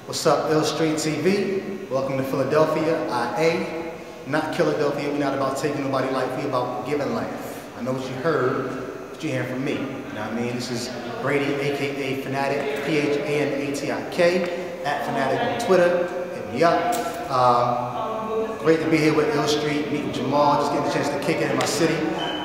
What's up, L.I.F.E TV? Welcome to Philadelphia, IA. Not Philadelphia, we're not about taking nobody's life, we're about giving life. I know what you heard, but you're hearing from me. You know what I mean? This is Brady, aka Phanatik, P-H-A-N-A-T-I-K, at Phanatik on Twitter. Hit me up. Great to be here with L.I.F.E, meeting Jamal, just getting a chance to kick it in my city.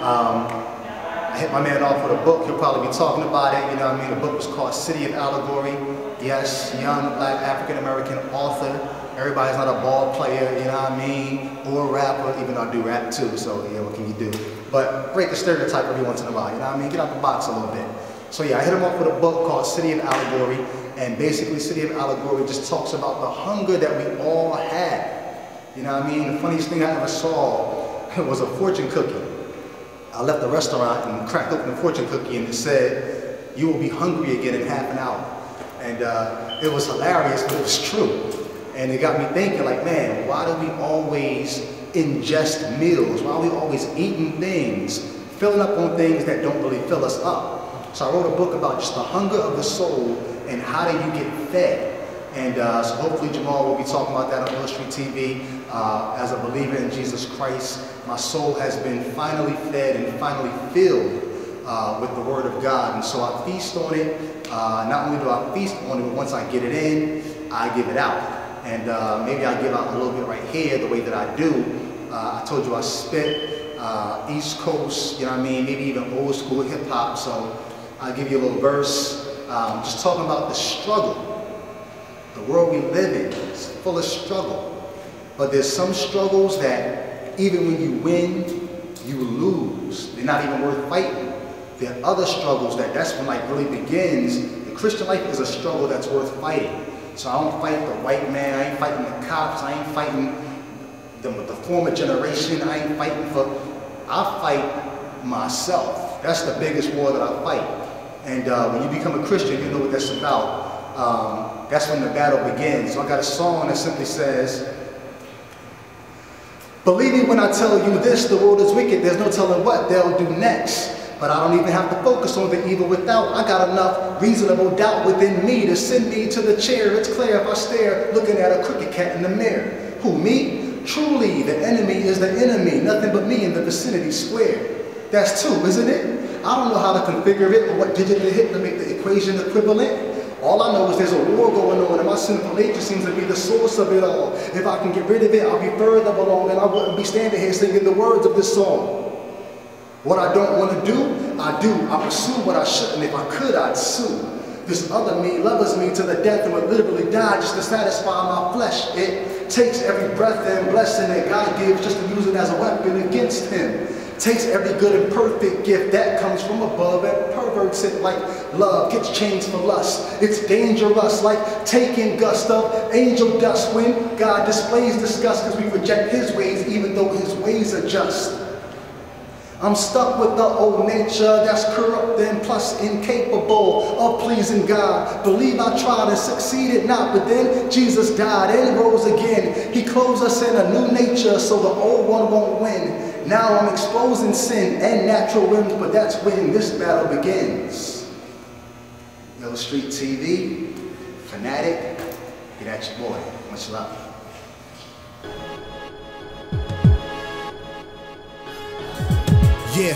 I hit my man off with a book, he'll probably be talking about it, you know what I mean? The book was called City of Allegory. Yes, young black African-American author. Everybody's not a ball player, you know what I mean? Or a rapper, even though I do rap too, so yeah, what can you do? But break the stereotype every once in a while, you know what I mean? Get out the box a little bit. So yeah, I hit him up with a book called City of Allegory, and basically City of Allegory just talks about the hunger that we all had. You know what I mean? The funniest thing I ever saw was a fortune cookie. I left the restaurant and cracked open the fortune cookie and it said, "You will be hungry again in half an hour." And it was hilarious, but it was true. And it got me thinking, like, man, why do we always ingest meals? Why are we always eating things, filling up on things that don't really fill us up? So I wrote a book about just the hunger of the soul and how do you get fed. And so hopefully Jamal will be talking about that on L.I.F.E TV. As a believer in Jesus Christ, my soul has been finally fed and finally filled with the Word of God. And so I feast on it. Not only do I feast on it, but once I get it in, I give it out. And maybe I give out a little bit right here the way that I do. I told you I spit East Coast, you know what I mean, maybe even old school hip hop. So I'll give you a little verse, just talking about the struggle. The world we live in is full of struggle. But there's some struggles that even when you win, you lose. They're not even worth fighting. There are other struggles that's when like really begins. The Christian life is a struggle that's worth fighting. So I don't fight the white man, I ain't fighting the cops, I ain't fighting the former generation, I ain't fighting I fight myself. That's the biggest war that I fight. And when you become a Christian, you know what that's about. That's when the battle begins. So I got a song that simply says, "Believe me when I tell you this, the world is wicked, there's no telling what they'll do next. But I don't even have to focus on the evil without. I got enough reasonable doubt within me to send me to the chair. It's clear if I stare, looking at a cricket cat in the mirror." Who, me? Truly, the enemy is the enemy. Nothing but me in the vicinity square. That's two, isn't it? I don't know how to configure it or what digit to hit to make the equation equivalent. All I know is there's a war going on and my sinful nature seems to be the source of it all. If I can get rid of it, I'll be further along and I wouldn't be standing here singing the words of this song. What I don't want to do, I do. I pursue what I shouldn't. If I could, I'd sue. This other me loves me to the death and would literally die just to satisfy my flesh. It takes every breath and blessing that God gives just to use it as a weapon against him. Takes every good and perfect gift that comes from above and perverts it like love gets changed for lust. It's dangerous like taking gust of angel dust when God displays disgust because we reject his ways even though his ways are just. I'm stuck with the old nature that's corrupt and plus incapable of pleasing God. Believe I tried and succeeded not, but then Jesus died and rose again. He clothes us in a new nature so the old one won't win. Now I'm exposing sin and natural whims, but that's when this battle begins. L.I.F.E TV, Phanatik, get at your boy. Much love. Yeah.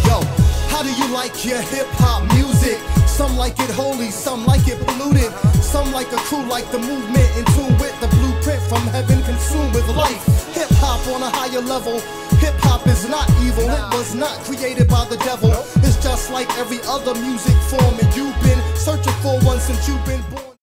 Yo, how do you like your hip-hop music? Some like it holy, some like it polluted. Some like a crew like the movement in tune with the blueprint from heaven consumed with life. Hip-hop on a higher level. Hip-hop is not evil, it was not created by the devil. It's just like every other music form and you've been searching for one since you've been born.